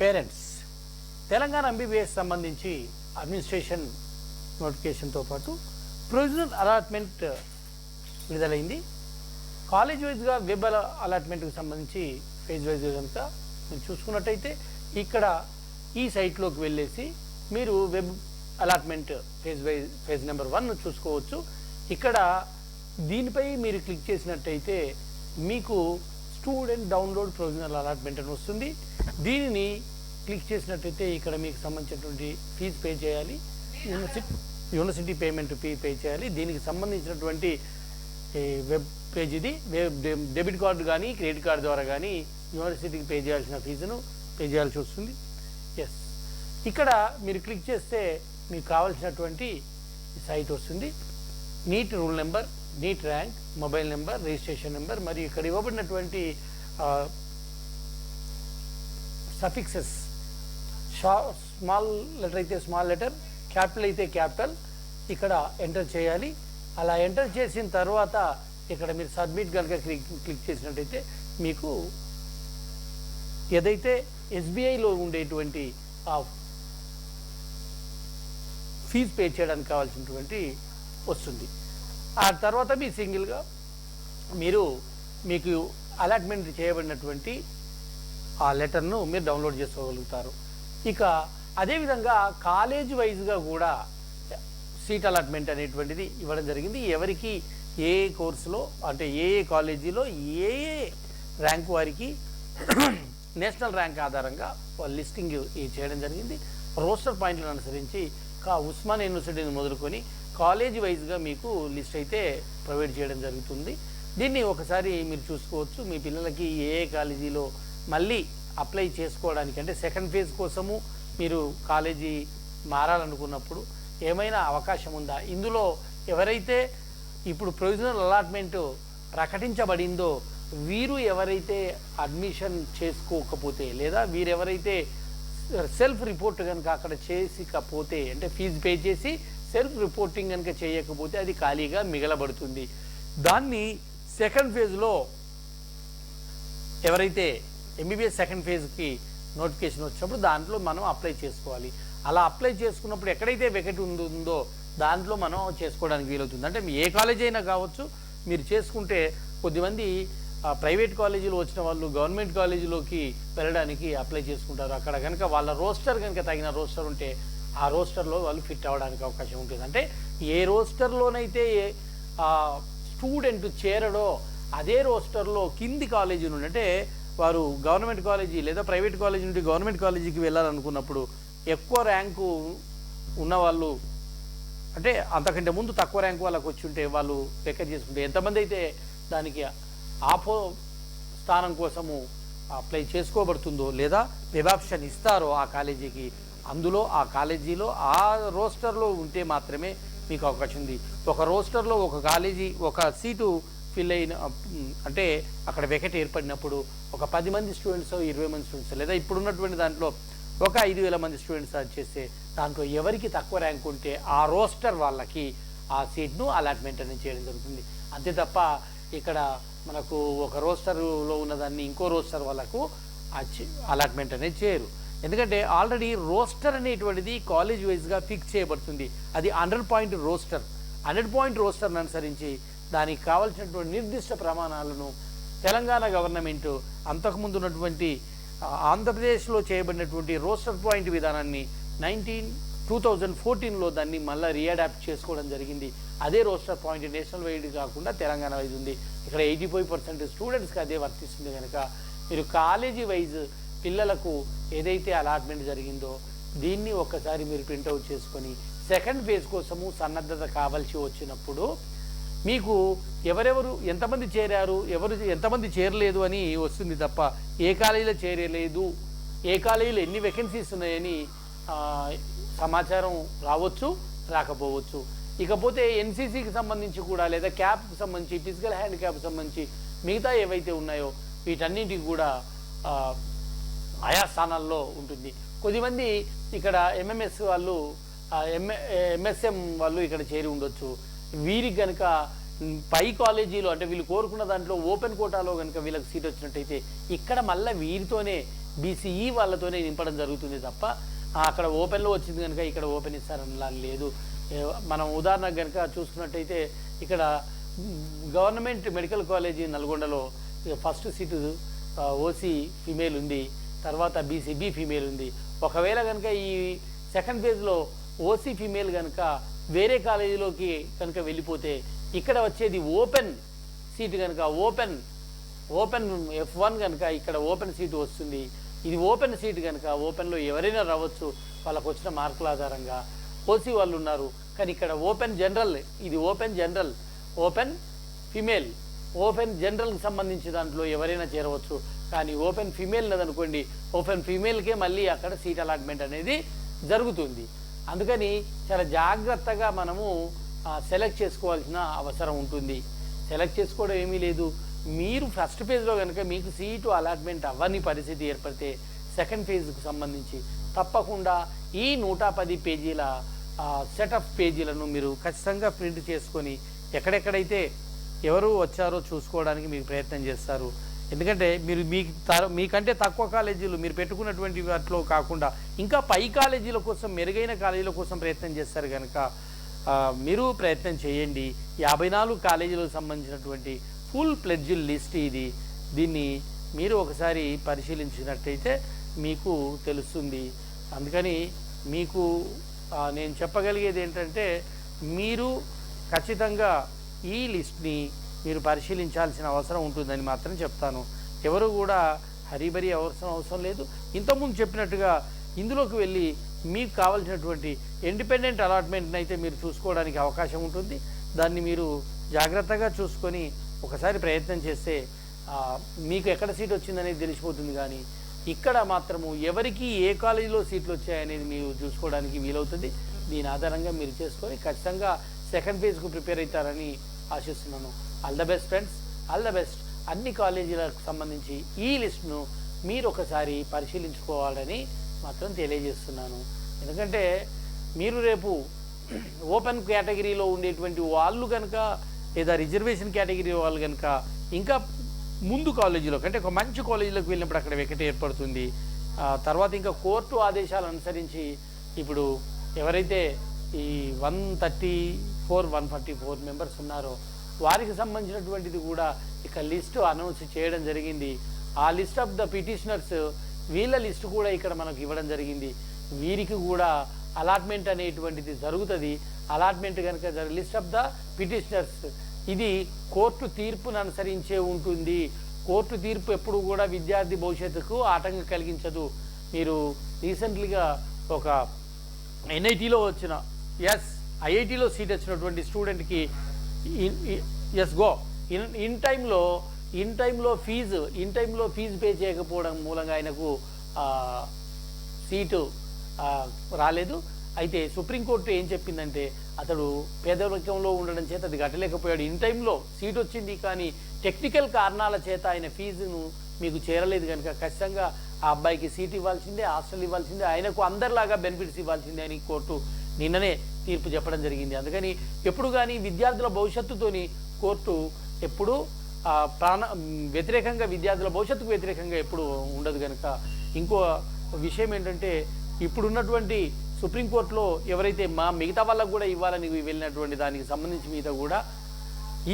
Parents Telangana MBBS సంబంధించి administration నోటిఫికేషన్తో పాటు provisional allotment విడుదలైంది. కాలేజ్ వైజ్గా వెబ్ అలాట్మెంట్కి సంబంధించి ఫేజ్ వైజ్గా కనుక మీరు చూసుకున్నట్టయితే ఇక్కడ ఈ సైట్లోకి వెళ్ళేసి మీరు వెబ్ అలాట్మెంట్ ఫేజ్ నెంబర్ 1 చూసుకోవచ్చు. ఇక్కడ దీనిపై మీరు క్లిక్ చేసినట్టయితే మీకు స్టూడెంట్ డౌన్లోడ్ ప్రొవిజనల్ అలాట్మెంట్ అని వస్తుంది. దీనిని క్లిక్ చేసినట్టయితే ఇక్కడ మీకు సంబంధించినటువంటి ఫీజు పే చేయాలి, యూనివర్సిటీ పేమెంట్ ఫీ పే చేయాలి. దీనికి సంబంధించినటువంటి వెబ్ పేజ్ ఇది. డెబిట్ కార్డు కానీ క్రెడిట్ కార్డు ద్వారా కానీ యూనివర్సిటీకి పే చేయాల్సిన ఫీజును పే చేయాల్సి వస్తుంది. ఎస్, ఇక్కడ మీరు క్లిక్ చేస్తే మీకు కావాల్సినటువంటి సైట్ వస్తుంది. NEET roll number, NEET rank, mobile number, registration number మరియు ఇక్కడ ఇవ్వబడినటువంటి సఫిక్సెస్, స్మాల్ లెటర్ అయితే స్మాల్ లెటర్, క్యాపిటల్ అయితే క్యాపిటల్ ఇక్కడ ఎంటర్ చేయాలి. అలా ఎంటర్ చేసిన తర్వాత ఇక్కడ మీరు సబ్మిట్ కనుక క్లిక్ చేసినట్టయితే మీకు ఏదైతే ఎస్బీఐలో ఉండేటువంటి ఫీజు పే చేయడానికి కావాల్సినటువంటి వస్తుంది. ఆ తర్వాత మీ సింగిల్గా మీకు అలాట్మెంట్ చేయబడినటువంటి ఆ లెటర్ను మీరు డౌన్లోడ్ చేసుకోగలుగుతారు. ఇక అదేవిధంగా కాలేజ్ వైజ్గా కూడా సీట్ అలాట్మెంట్ అనేటువంటిది ఇవ్వడం జరిగింది. ఎవరికి ఏ కోర్సులో అంటే ఏ కాలేజీలో ఏ ర్యాంక్ వారికి నేషనల్ ర్యాంక్ ఆధారంగా లిస్టింగ్ చేయడం జరిగింది. రోస్టర్ పాయింట్లను అనుసరించి ఉస్మానియా యూనివర్సిటీని మొదలుకొని కాలేజీ వైజ్గా మీకు లిస్ట్ అయితే ప్రొవైడ్ చేయడం జరుగుతుంది. దీన్ని ఒకసారి మీరు చూసుకోవచ్చు. మీ పిల్లలకి ఏ కాలేజీలో మళ్ళీ అప్లై చేసుకోవడానికి అంటే సెకండ్ ఫేజ్ కోసము మీరు కాలేజీ మారాలనుకున్నప్పుడు ఏమైనా అవకాశం ఉందా? ఇందులో ఎవరైతే ఇప్పుడు ప్రొవిజనల్ అలాట్మెంట్ ప్రకటించబడిందో వీరు ఎవరైతే అడ్మిషన్ చేసుకోకపోతే లేదా వీరెవరైతే సెల్ఫ్ రిపోర్ట్ కనుక అక్కడ చేసికపోతే అంటే ఫీజు పే చేసి సెల్ఫ్ రిపోర్టింగ్ కనుక చేయకపోతే అది ఖాళీగా మిగలబడుతుంది. దాన్ని సెకండ్ ఫేజ్లో ఎవరైతే ఎంబీబీఎస్ సెకండ్ ఫేజ్కి నోటిఫికేషన్ వచ్చినప్పుడు దాంట్లో మనం అప్లై చేసుకోవాలి. అలా అప్లై చేసుకున్నప్పుడు ఎక్కడైతే వెకెట్ ఉందో దాంట్లో మనం చేసుకోవడానికి వీలవుతుంది. అంటే ఏ కాలేజీ అయినా కావచ్చు, మీరు చేసుకుంటే కొద్దిమంది ప్రైవేట్ కాలేజీలో వచ్చిన వాళ్ళు గవర్నమెంట్ కాలేజీలోకి వెళ్ళడానికి అప్లై చేసుకుంటారు. అక్కడ కనుక వాళ్ళ రోస్టర్ కనుక తగిన రోస్టర్ ఉంటే ఆ రోస్టర్లో వాళ్ళు ఫిట్ అవ్వడానికి అవకాశం ఉంటుంది. అంటే ఏ రోస్టర్లోనైతే స్టూడెంట్ చేరడో అదే రోస్టర్లో కింది కాలేజీ నుండి అంటే వారు గవర్నమెంట్ కాలేజీ లేదా ప్రైవేట్ కాలేజీ నుండి గవర్నమెంట్ కాలేజీకి వెళ్ళాలనుకున్నప్పుడు ఎక్కువ ర్యాంకు ఉన్నవాళ్ళు అంటే అంతకంటే ముందు తక్కువ ర్యాంకు వాళ్ళకి వచ్చి ఉంటే వాళ్ళు వెకెట్ చేసుకుంటే ఎంతమంది అయితే దానికి ఆపో స్థానం కోసము అప్లై చేసుకోబడుతుందో లేదా వెబ్ ఆప్షన్ ఇస్తారో ఆ కాలేజీకి అందులో ఆ కాలేజీలో ఆ రోస్టర్లో ఉంటే మాత్రమే మీకు అవకాశం ఉంది. ఒక రోస్టర్లో ఒక కాలేజీ ఒక సీటు ఫిల్ అయిన అంటే అక్కడ వెకెట్ ఏర్పడినప్పుడు ఒక 10 మంది స్టూడెంట్స్ 20 మంది స్టూడెంట్స్ లేదా ఇప్పుడున్నటువంటి దాంట్లో ఒక 5,000 మంది స్టూడెంట్స్ అది చేస్తే దాంట్లో ఎవరికి తక్కువ ర్యాంక్ ఉంటే ఆ రోస్టర్ వాళ్ళకి ఆ సీట్ను అలాట్మెంట్ అనేది చేయడం జరుగుతుంది. అంతే తప్ప ఇక్కడ మనకు ఒక రోస్టర్లో ఉన్నదాన్ని ఇంకో రోస్టర్ వాళ్ళకు అలాట్మెంట్ అనేది చేయరు. ఎందుకంటే ఆల్రెడీ రోస్టర్ అనేటువంటిది కాలేజ్ వైజ్గా ఫిక్స్ చేయబడుతుంది. అది 100 పాయింట్ రోస్టర్. 100 పాయింట్ రోస్టర్ను అనుసరించి దానికి కావాల్సినటువంటి నిర్దిష్ట ప్రమాణాలను తెలంగాణ గవర్నమెంట్ అంతకుముందు ఉన్నటువంటి ఆంధ్రప్రదేశ్లో చేయబడినటువంటి రోస్టర్ పాయింట్ విధానాన్ని 2014లో దాన్ని మళ్ళీ రీఅడాప్ట్ చేసుకోవడం జరిగింది. అదే రోస్టర్ పాయింట్ నేషనల్ వైడ్ కాకుండా తెలంగాణ వైజ్ ఉంది. ఇక్కడ 85% స్టూడెంట్స్కి అదే వర్తిస్తుంది. కనుక మీరు కాలేజీ వైజ్ పిల్లలకు ఏదైతే అలాట్మెంట్ జరిగిందో దీన్ని ఒక్కసారి మీరు ప్రింట్అవుట్ చేసుకొని సెకండ్ ఫేజ్ కోసము సన్నద్ధత కావాల్సి వచ్చినప్పుడు మీకు ఎవరెవరు ఎంతమంది చేరారు ఎంతమంది చేరలేదు అని వస్తుంది తప్ప ఏ కాలేజీలో చేరలేదు ఏ కాలేజీలో ఎన్ని వేకెన్సీస్ ఉన్నాయని సమాచారం రావచ్చు రాకపోవచ్చు. ఇకపోతే ఎన్సీసీకి సంబంధించి కూడా లేదా క్యాప్కి సంబంధించి ఫిజికల్ హ్యాండిక్యాప్కి సంబంధించి మిగతా ఏవైతే ఉన్నాయో వీటన్నిటికి కూడా ఆయా స్థానాల్లో ఉంటుంది. కొద్దిమంది ఇక్కడ ఎంఎంఎస్ వాళ్ళు ఎంఎస్ఎం వాళ్ళు ఇక్కడ చేరి ఉండొచ్చు. వీరికి కనుక పై కాలేజీలో అంటే వీళ్ళు కోరుకున్న దాంట్లో ఓపెన్ కోటాలో కనుక వీళ్ళకి సీట్ వచ్చినట్టయితే ఇక్కడ మళ్ళీ వీరితోనే బీసీఈ వాళ్ళతోనే నింపడం జరుగుతుంది తప్ప అక్కడ ఓపెన్లో వచ్చింది కనుక ఇక్కడ ఓపెన్ ఇస్తారనలా లేదు. మనం ఉదాహరణకు కనుక చూసుకున్నట్టయితే ఇక్కడ గవర్నమెంట్ మెడికల్ కాలేజీ నల్గొండలో ఫస్ట్ సీటు ఓసీ ఫీమేల్ ఉంది, తర్వాత బీసీబీ ఫీమేల్ ఉంది. ఒకవేళ కనుక ఈ సెకండ్ ఫేజ్లో ఓసీ ఫీమేల్ కనుక వేరే కాలేజీలోకి కనుక వెళ్ళిపోతే ఇక్కడ వచ్చేది ఓపెన్ సీటు కనుక ఓపెన్ F1 కనుక ఇక్కడ ఓపెన్ సీటు వస్తుంది. ఇది ఓపెన్ సీటు కనుక ఓపెన్లో ఎవరైనా రావచ్చు వాళ్ళకు వచ్చిన మార్కుల ఆధారంగా. ఓసీ వాళ్ళు ఉన్నారు కానీ ఇక్కడ ఓపెన్ జనరల్, ఇది ఓపెన్ ఫిమేల్, ఓపెన్ జనరల్కి సంబంధించి దాంట్లో ఎవరైనా చేరవచ్చు. కానీ ఓపెన్ ఫిమేల్ లేదనుకోండి, ఓపెన్ ఫిమేల్కే మళ్ళీ అక్కడ సీట్ అలాట్మెంట్ అనేది జరుగుతుంది. అందుకని చాలా జాగ్రత్తగా మనము సెలెక్ట్ చేసుకోవాల్సిన అవసరం ఉంటుంది. సెలెక్ట్ చేసుకోవడం ఏమీ లేదు, మీరు ఫస్ట్ ఫేజ్లో కనుక మీకు సీటు అలాట్మెంట్ అవ్వని పరిస్థితి ఏర్పడితే సెకండ్ ఫేజ్కు సంబంధించి తప్పకుండా ఈ 110 పేజీల సెట్ ఆఫ్ పేజీలను మీరు ఖచ్చితంగా ప్రింట్ చేసుకొని ఎక్కడెక్కడైతే ఎవరు వచ్చారో చూసుకోవడానికి మీకు ప్రయత్నం చేస్తారు. ఎందుకంటే మీరు మీకంటే తక్కువ కాలేజీలు మీరు పెట్టుకున్నటువంటి వాటిలో కాకుండా ఇంకా పై కాలేజీల కోసం, మెరుగైన కాలేజీల కోసం ప్రయత్నం చేస్తారు కనుక మీరు ప్రయత్నం చేయండి. 54 కాలేజీలకు సంబంధించినటువంటి ఫుల్ ప్లెడ్జ్డ్ లిస్ట్ ఇది. దీన్ని మీరు ఒకసారి పరిశీలించినట్టయితే మీకు తెలుస్తుంది. అందుకని మీకు నేను చెప్పగలిగేది ఏంటంటే మీరు ఖచ్చితంగా ఈ లిస్ట్ని మీరు పరిశీలించాల్సిన అవసరం ఉంటుందని మాత్రం చెప్తాను. ఎవరు కూడా హరిబరి అవసరం లేదు. ఇంతకుముందు చెప్పినట్టుగా ఇందులోకి వెళ్ళి మీకు కావాల్సినటువంటి ఇండిపెండెంట్ అలాట్మెంట్ని అయితే మీరు చూసుకోవడానికి అవకాశం ఉంటుంది. దాన్ని మీరు జాగ్రత్తగా చూసుకొని ఒకసారి ప్రయత్నం చేస్తే మీకు ఎక్కడ సీట్ వచ్చిందనేది తెలిసిపోతుంది. కానీ ఇక్కడ మాత్రము ఎవరికి ఏ కాలేజీలో సీట్లు వచ్చాయనేది మీరు చూసుకోవడానికి వీలవుతుంది. దీని ఆధారంగా మీరు చేసుకొని ఖచ్చితంగా సెకండ్ ఫేజ్కు ప్రిపేర్ అవుతారని ఆశిస్తున్నాను. All the best friends, all the best. అన్ని కాలేజీలకు సంబంధించి ఈ లిస్ట్ను మీరు ఒకసారి పరిశీలించుకోవాలని మాత్రం తెలియజేస్తున్నాను. ఎందుకంటే మీరు రేపు ఓపెన్ కేటగిరీలో ఉండేటువంటి వాళ్ళు కనుక లేదా రిజర్వేషన్ కేటగిరీ వాళ్ళు కనుక ఇంకా ముందు కాలేజీలో అంటే ఒక మంచి కాలేజీలోకి వెళ్ళినప్పుడు అక్కడ వెకటి ఏర్పడుతుంది. తర్వాత ఇంకా కోర్టు ఆదేశాలు అనుసరించి ఇప్పుడు ఎవరైతే ఈ 144 మెంబర్స్ ఉన్నారో వారికి సంబంధించినటువంటిది కూడా ఇక లిస్టు అనౌన్స్ చేయడం జరిగింది. ఆ లిస్ట్ ఆఫ్ ద పిటిషనర్స్ వీళ్ళ లిస్టు కూడా ఇక్కడ మనకు ఇవ్వడం జరిగింది. వీరికి కూడా అలాట్మెంట్ అనేటువంటిది జరుగుతుంది. అలాట్మెంట్ కనుక లిస్ట్ ఆఫ్ ద పిటిషనర్స్ ఇది కోర్టు తీర్పును అనుసరించే ఉంటుంది. కోర్టు తీర్పు ఎప్పుడు కూడా విద్యార్థి భవిష్యత్తుకు ఆటంకం కలిగించదు. మీరు రీసెంట్లీగా ఒక ఎన్ఐటీలో వచ్చిన ఐఐటీలో సీట్ వచ్చినటువంటి స్టూడెంట్కి ఇన్ టైంలో ఫీజు పే చేయకపోవడం మూలంగా ఆయనకు సీటు రాలేదు. అయితే సుప్రీంకోర్టు ఏం చెప్పిందంటే అతడు పేదరికంలో ఉండడం చేత అది కట్టలేకపోయాడు. ఇన్ టైంలో సీట్ వచ్చింది కానీ టెక్నికల్ కారణాల చేత ఆయన ఫీజును మీకు చేరలేదు కనుక ఖచ్చితంగా ఆ అబ్బాయికి సీట్ ఇవ్వాల్సిందే, హాస్టల్ ఇవ్వాల్సిందే, ఆయనకు అందరిలాగా బెనిఫిట్స్ ఇవ్వాల్సిందే అని కోర్టు నిన్ననే తీర్పు చెప్పడం జరిగింది. అందుకని ఎప్పుడు కానీ విద్యార్థుల భవిష్యత్తుతోని కోర్టు ఎప్పుడు వ్యతిరేకంగా విద్యార్థుల భవిష్యత్తుకు వ్యతిరేకంగా ఎప్పుడు ఉండదు. కనుక ఇంకో విషయం ఏంటంటే ఇప్పుడున్నటువంటి సుప్రీంకోర్టులో ఎవరైతే మిగతా వాళ్ళకు కూడా ఇవ్వాలని వెళ్ళినటువంటి దానికి సంబంధించి మీద కూడా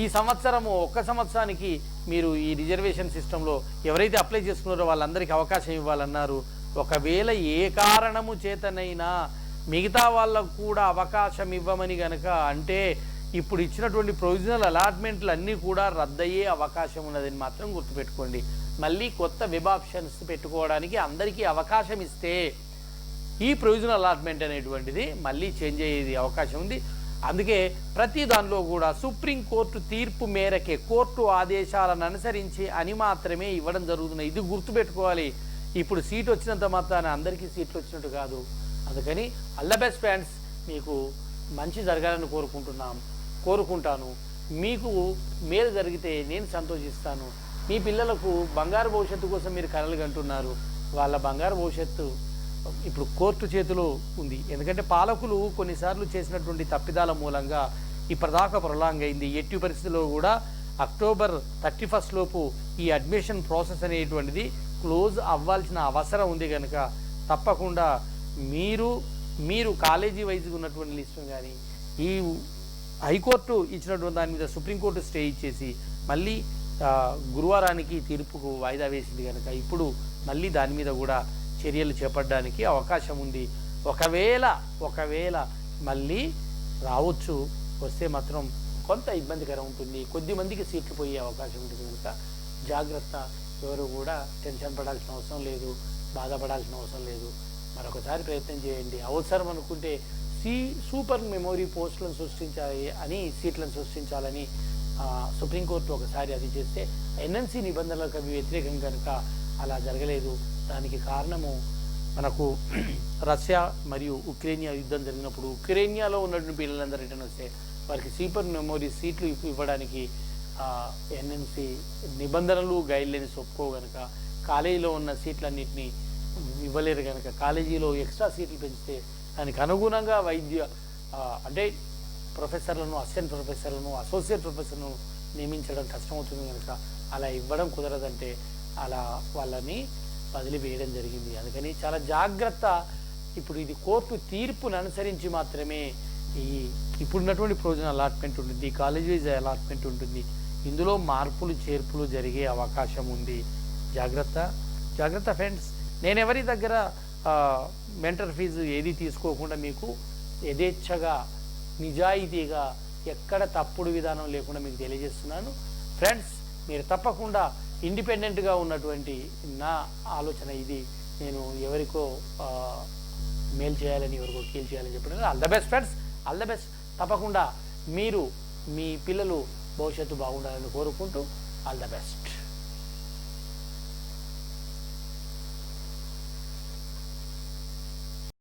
ఈ సంవత్సరము ఒక్క సంవత్సరానికి మీరు ఈ రిజర్వేషన్ సిస్టంలో ఎవరైతే అప్లై చేసుకున్నారో వాళ్ళందరికీ అవకాశం ఇవ్వాలన్నారు. ఒకవేళ ఏ కారణము చేతనైనా మిగతా వాళ్ళకు కూడా అవకాశం ఇవ్వమని కనుక అంటే ఇప్పుడు ఇచ్చినటువంటి ప్రొవిజనల్ అలాట్మెంట్లు అన్నీ కూడా రద్దయ్యే అవకాశం ఉన్నదని మాత్రం గుర్తుపెట్టుకోండి. మళ్ళీ కొత్త వెబ్ ఆప్షన్స్ పెట్టుకోవడానికి అందరికీ అవకాశం ఇస్తే ఈ ప్రొవిజనల్ అలాట్మెంట్ అనేటువంటిది మళ్ళీ చేంజ్ అయ్యేది అవకాశం ఉంది. అందుకే ప్రతి దానిలో కూడా సుప్రీంకోర్టు తీర్పు మేరకే కోర్టు ఆదేశాలను అనుసరించి అని మాత్రమే ఇవ్వడం జరుగుతున్నాయి. ఇది గుర్తుపెట్టుకోవాలి. ఇప్పుడు సీట్ వచ్చినంత మాత్రాన అందరికీ సీట్లు వచ్చినట్టు కాదు. అందుకని ఆల్ ద బెస్ట్ ఫ్రెండ్స్, మీకు మంచి జరగాలని కోరుకుంటాను. మీకు మేలు జరిగితే నేను సంతోషిస్తాను. మీ పిల్లలకు బంగారు భవిష్యత్తు కోసం మీరు కలలు కంటున్నారు. వాళ్ళ బంగారు భవిష్యత్తు ఇప్పుడు కోర్టు చేతిలో ఉంది. ఎందుకంటే పాలకులు కొన్నిసార్లు చేసినటువంటి తప్పిదాల మూలంగా ఇప్పటిదాకా ప్రొలాంగ్ అయింది. ఎట్టి పరిస్థితుల్లో కూడా అక్టోబర్ 31 లోపు ఈ అడ్మిషన్ ప్రాసెస్ అనేటువంటిది క్లోజ్ అవ్వాల్సిన అవసరం ఉంది కనుక తప్పకుండా మీరు కాలేజీ వైజ్గా ఉన్నటువంటి లిస్టును కానీ ఈ హైకోర్టు ఇచ్చినటువంటి దాని మీద సుప్రీంకోర్టు స్టే ఇచ్చేసి మళ్ళీ గురువారానికి తీర్పుకు వాయిదా వేసింది కనుక ఇప్పుడు మళ్ళీ దాని మీద కూడా చర్యలు చేపట్టడానికి అవకాశం ఉంది. ఒకవేళ మళ్ళీ రావచ్చు, వస్తే మాత్రం కొంత ఇబ్బందికరం ఉంటుంది, కొద్ది మందికి సీట్లు పోయే అవకాశం ఉంటుంది కనుక జాగ్రత్త. ఎవరు కూడా టెన్షన్ పడాల్సిన అవసరం లేదు, బాధపడాల్సిన అవసరం లేదు. మరొకసారి ప్రయత్నం చేయండి. అవసరం అనుకుంటే సూపర్ మెమొరీ పోస్టులను సృష్టించాలి అని, సీట్లను సృష్టించాలని సుప్రీంకోర్టు ఒకసారి అది చేస్తే ఎన్ఎన్సీ నిబంధనలకు అవి వ్యతిరేకం కనుక అలా జరగలేదు. దానికి కారణము మనకు రష్యా మరియు ఉక్రెయినియా యుద్ధం జరిగినప్పుడు ఉక్రెయినియాలో ఉన్నటువంటి పిల్లలందరూ రిటర్న్ వస్తే వారికి సూపర్ మెమొరీ సీట్లు ఇవ్వడానికి ఎన్ఎన్సీ నిబంధనలు గైడ్లైన్స్ ఒప్పుకో కనుక కాలేజీలో ఉన్న సీట్లన్నింటినీ ఇవ్వలేరు కనుక కాలేజీలో ఎక్స్ట్రా సీట్లు పెంచితే దానికి అనుగుణంగా అంటే ప్రొఫెసర్లను, అసిస్టెంట్ ప్రొఫెసర్లను, అసోసియేట్ ప్రొఫెసర్లను నియమించడం కష్టమవుతుంది కనుక అలా ఇవ్వడం కుదరదంటే అలా వాళ్ళని వదిలివేయడం జరిగింది. అందుకని చాలా జాగ్రత్త. ఇప్పుడు ఇది కోర్టు తీర్పును అనుసరించి మాత్రమే ఇప్పుడున్నటువంటి ప్రొవిజనల్ అలాట్మెంట్ ఉంటుంది, కాలేజ్ వైజ్ అలాట్మెంట్ ఉంటుంది. ఇందులో మార్పులు చేర్పులు జరిగే అవకాశం ఉంది. జాగ్రత్త ఫ్రెండ్స్. నేను ఎవరి దగ్గర మెంటర్ ఫీజు ఏది తీసుకోకుండా మీకు యథేచ్ఛగా నిజాయితీగా ఎక్కడ తప్పుడు విధానం లేకుండా మీకు తెలియజేస్తున్నాను. ఫ్రెండ్స్, మీరు తప్పకుండా ఇండిపెండెంట్గా ఉన్నటువంటి నా ఆలోచన ఇది. నేను ఎవరికో మేలు చేయాలని, ఎవరికో కీల్ చేయాలని చెప్పడం. All the best friends, all the best. తప్పకుండా మీరు మీ పిల్లలు భవిష్యత్తు బాగుండాలని కోరుకుంటూ ఆల్ ద బెస్ట్.